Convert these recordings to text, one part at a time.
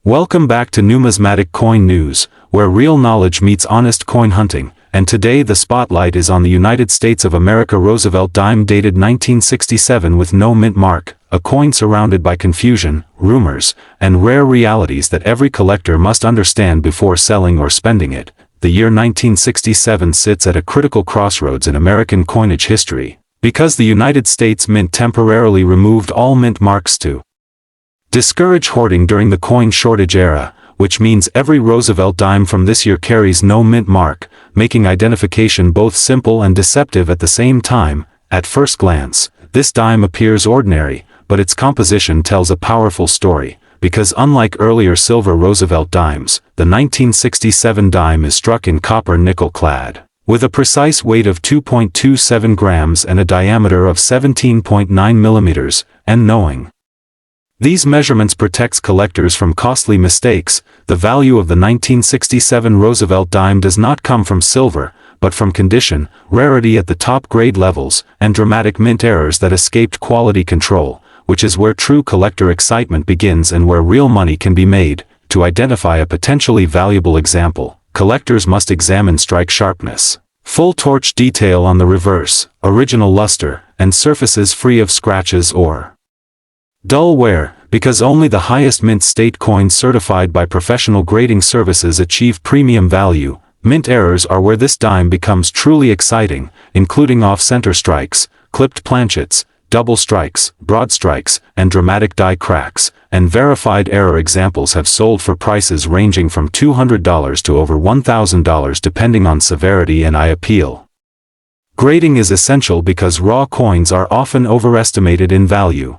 Welcome back to Numismatic Coin News, where real knowledge meets honest coin hunting, and today the spotlight is on the United States of America Roosevelt Dime dated 1967 with no mint mark, a coin surrounded by confusion, rumors, and rare realities that every collector must understand before selling or spending it. The year 1967 sits at a critical crossroads in American coinage history, because the United States Mint temporarily removed all mint marks to discourage hoarding during the coin shortage era, which means every Roosevelt dime from this year carries no mint mark, making identification both simple and deceptive at the same time. At first glance, this dime appears ordinary, but its composition tells a powerful story, because unlike earlier silver Roosevelt dimes, the 1967 dime is struck in copper nickel clad, with a precise weight of 2.27 grams and a diameter of 17.9 millimeters, and knowing these measurements protects collectors from costly mistakes. The value of the 1967 Roosevelt dime does not come from silver, but from condition, rarity at the top grade levels, and dramatic mint errors that escaped quality control, which is where true collector excitement begins and where real money can be made. To identify a potentially valuable example, collectors must examine strike sharpness, full torch detail on the reverse, original luster, and surfaces free of scratches or dull wear, because only the highest mint state coins certified by professional grading services achieve premium value. Mint errors are where this dime becomes truly exciting, including off-center strikes, clipped planchets, double strikes, broad strikes, and dramatic die cracks, and verified error examples have sold for prices ranging from $200 to over $1,000 depending on severity and eye appeal. Grading is essential because raw coins are often overestimated in value,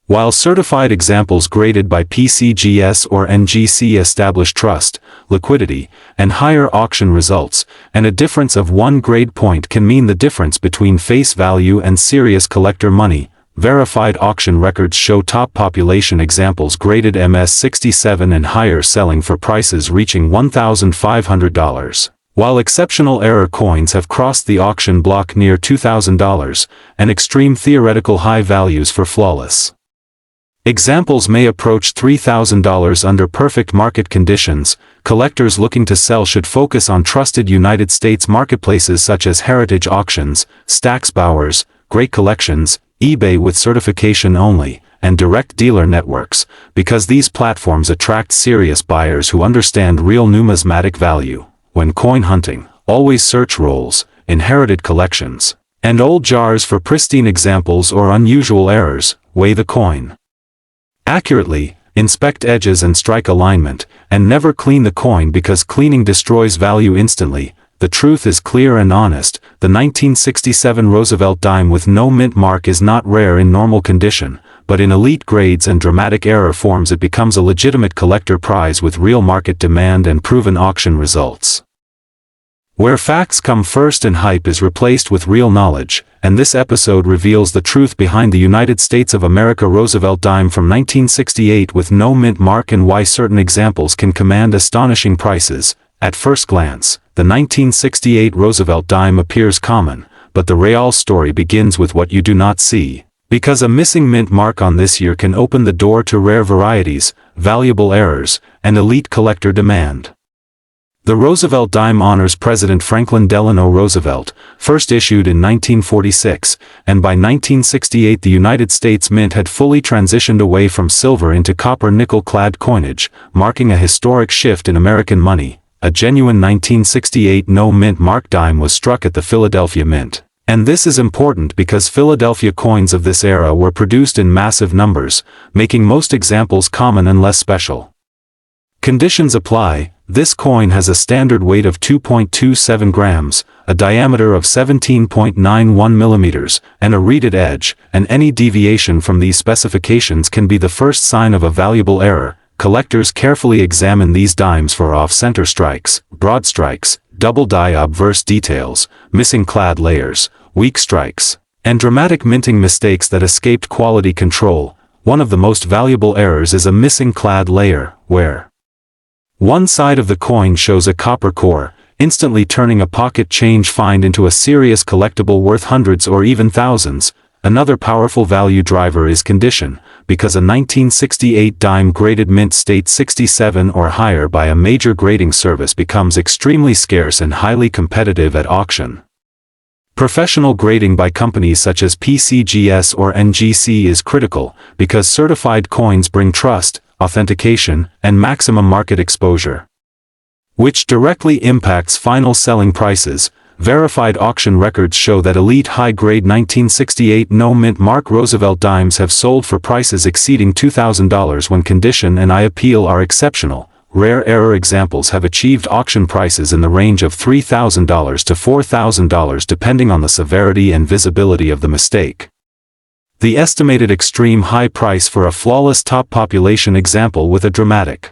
while certified examples graded by PCGS or NGC establish trust, liquidity, and higher auction results, and a difference of one grade point can mean the difference between face value and serious collector money. Verified auction records show top population examples graded MS-67 and higher selling for prices reaching $1,500, while exceptional error coins have crossed the auction block near $2,000, and extreme theoretical high values for flawless examples may approach $3,000 under perfect market conditions. Collectors looking to sell should focus on trusted United States marketplaces such as Heritage Auctions, Stack's Bowers, Great Collections, eBay with certification only, and direct dealer networks, because these platforms attract serious buyers who understand real numismatic value. When coin hunting, always search rolls, inherited collections, and old jars for pristine examples or unusual errors. Weigh the coin accurately, inspect edges and strike alignment, and never clean the coin because cleaning destroys value instantly. The truth is clear and honest. The 1967 Roosevelt dime with no mint mark is not rare in normal condition, but in elite grades and dramatic error forms it becomes a legitimate collector prize with real market demand and proven auction results, where facts come first and hype is replaced with real knowledge. And this episode reveals the truth behind the United States of America Roosevelt dime from 1968 with no mint mark and why certain examples can command astonishing prices. At first glance, the 1968 Roosevelt dime appears common, but the real story begins with what you do not see, because a missing mint mark on this year can open the door to rare varieties, valuable errors, and elite collector demand. The Roosevelt dime honors President Franklin Delano Roosevelt, first issued in 1946, and by 1968 the United States Mint had fully transitioned away from silver into copper nickel-clad coinage, marking a historic shift in American money. A genuine 1968 no mint mark dime was struck at the Philadelphia Mint. And this is important because Philadelphia coins of this era were produced in massive numbers, making most examples common and less special. Conditions apply. This coin has a standard weight of 2.27 grams, a diameter of 17.91 millimeters, and a reeded edge, and any deviation from these specifications can be the first sign of a valuable error. Collectors carefully examine these dimes for off-center strikes, broad strikes, double die obverse details, missing clad layers, weak strikes, and dramatic minting mistakes that escaped quality control. One of the most valuable errors is a missing clad layer, where one side of the coin shows a copper core, instantly turning a pocket change find into a serious collectible worth hundreds or even thousands. Another powerful value driver is condition. because a 1968 dime graded mint state 67 or higher by a major grading service becomes extremely scarce and highly competitive at auction. Professional grading by companies such as PCGS or NGC is critical, because certified coins bring trust, authentication, and maximum market exposure, which directly impacts final selling prices. Verified auction records show that elite high-grade 1968 no-mint mark Roosevelt dimes have sold for prices exceeding $2,000 when condition and eye appeal are exceptional. Rare error examples have achieved auction prices in the range of $3,000 to $4,000 depending on the severity and visibility of the mistake. The estimated extreme high price for a flawless top population example with a dramatic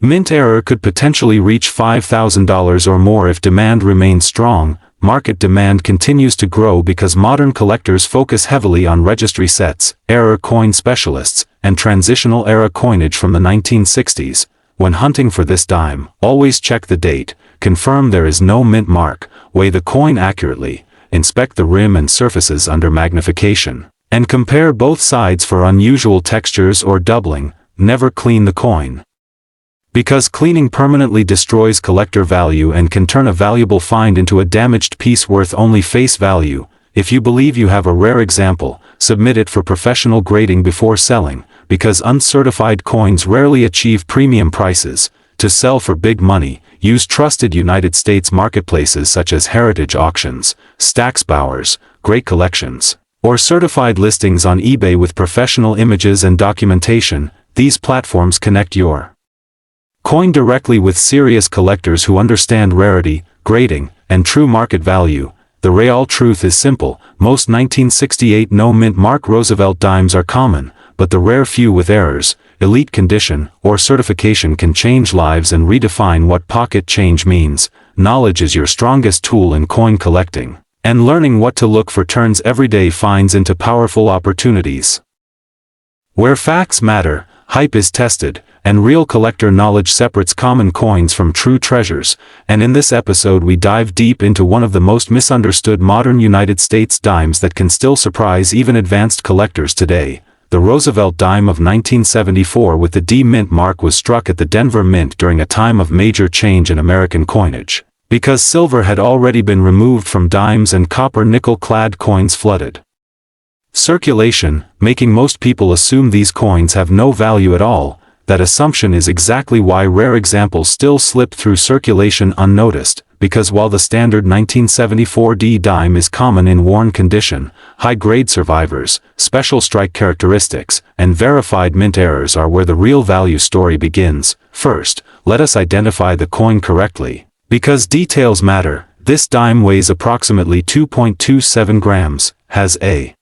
mint error could potentially reach $5,000 or more if demand remains strong. Market demand continues to grow because modern collectors focus heavily on registry sets, error coin specialists, and transitional era coinage from the 1960s. When hunting for this dime, always check the date, confirm there is no mint mark, weigh the coin accurately, inspect the rim and surfaces under magnification, and compare both sides for unusual textures or doubling. Never clean the coin, because cleaning permanently destroys collector value and can turn a valuable find into a damaged piece worth only face value. If you believe you have a rare example, submit it for professional grading before selling, because uncertified coins rarely achieve premium prices. To sell for big money, use trusted United States marketplaces such as Heritage Auctions, Stax Bowers, Great Collections, or certified listings on eBay with professional images and documentation. These platforms connect your coin directly with serious collectors who understand rarity, grading, and true market value. The real truth is simple: most 1968 no-mint mark Roosevelt dimes are common, but the rare few with errors, elite condition, or certification can change lives and redefine what pocket change means. Knowledge is your strongest tool in coin collecting, and learning what to look for turns everyday finds into powerful opportunities. Where facts matter, hype is tested, and real collector knowledge separates common coins from true treasures. And in this episode we dive deep into one of the most misunderstood modern United States dimes that can still surprise even advanced collectors today. The Roosevelt dime of 1974 with the D mint mark was struck at the Denver Mint during a time of major change in American coinage, because silver had already been removed from dimes and copper nickel-clad coins flooded circulation, making most people assume these coins have no value at all. That assumption is exactly why rare examples still slip through circulation unnoticed, because while the standard 1974 D dime is common in worn condition, high-grade survivors, special strike characteristics, and verified mint errors are where the real value story begins. First, let us identify the coin correctly, because details matter. This dime weighs approximately 2.27 grams, has a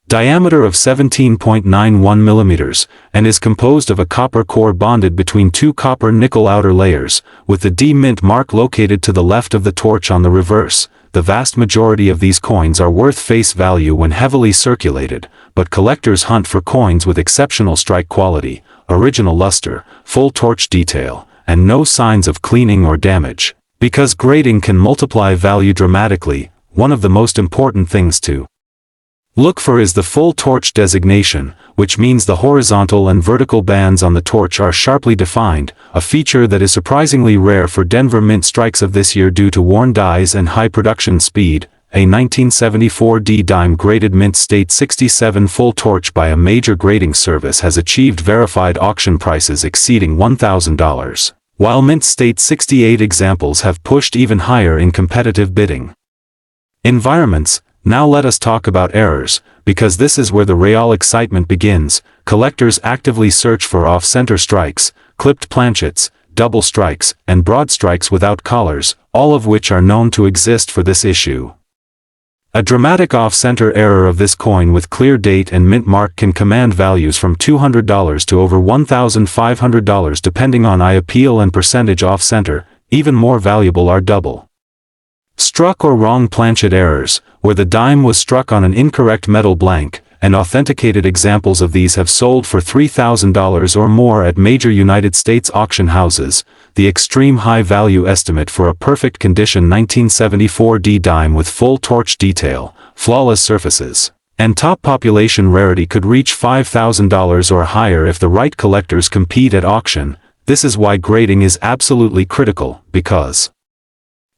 diameter of 17.91 millimeters, and is composed of a copper core bonded between two copper nickel outer layers, with the D mint mark located to the left of the torch on the reverse. The vast majority of these coins are worth face value when heavily circulated, but collectors hunt for coins with exceptional strike quality, original luster, full torch detail, and no signs of cleaning or damage, because grading can multiply value dramatically. One of the most important things to look for is the full torch designation, which means the horizontal and vertical bands on the torch are sharply defined, a feature that is surprisingly rare for Denver Mint strikes of this year due to worn dies and high production speed. A 1974 D dime graded mint state 67 full torch by a major grading service has achieved verified auction prices exceeding $1,000, while mint state 68 examples have pushed even higher in competitive bidding environments. Now let us talk about errors, because this is where the real excitement begins. Collectors actively search for off-center strikes, clipped planchets, double strikes, and broad strikes without collars, all of which are known to exist for this issue. A dramatic off-center error of this coin with clear date and mint mark can command values from $200 to over $1,500 depending on eye appeal and percentage off-center. Even more valuable are double struck or wrong planchet errors, where the dime was struck on an incorrect metal blank, and authenticated examples of these have sold for $3,000 or more at major United States auction houses. The extreme high value estimate for a perfect condition 1974 D dime with full torch detail, flawless surfaces, And top population rarity could reach $5,000 or higher if the right collectors compete at auction. This is why grading is absolutely critical, because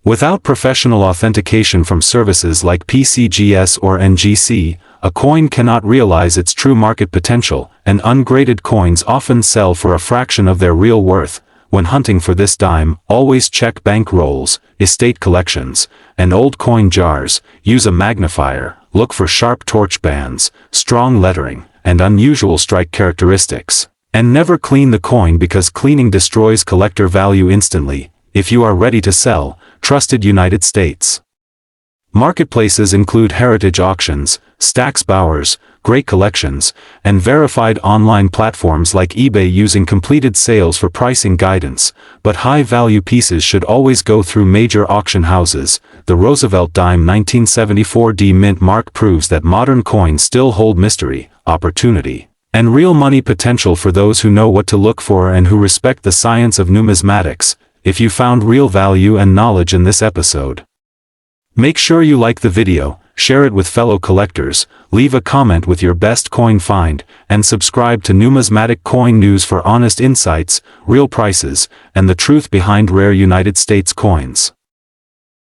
without professional authentication from services like PCGS or NGC, a coin cannot realize its true market potential, and ungraded coins often sell for a fraction of their real worth. When hunting for this dime, always check bank rolls, estate collections, and old coin jars. Use a magnifier, look for sharp torch bands, strong lettering, and unusual strike characteristics. And never clean the coin, because cleaning destroys collector value instantly. If you are ready to sell, trusted United States marketplaces include Heritage Auctions, Stax Bowers, Great Collections, and verified online platforms like eBay using completed sales for pricing guidance, but high-value pieces should always go through major auction houses. The Roosevelt Dime 1974 D mint mark proves that modern coins still hold mystery, opportunity, and real money potential for those who know what to look for and who respect the science of numismatics. If you found real value and knowledge in this episode, make sure you like the video, share it with fellow collectors, leave a comment with your best coin find, and subscribe to Numismatic Coin News for honest insights, real prices, and the truth behind rare United States coins.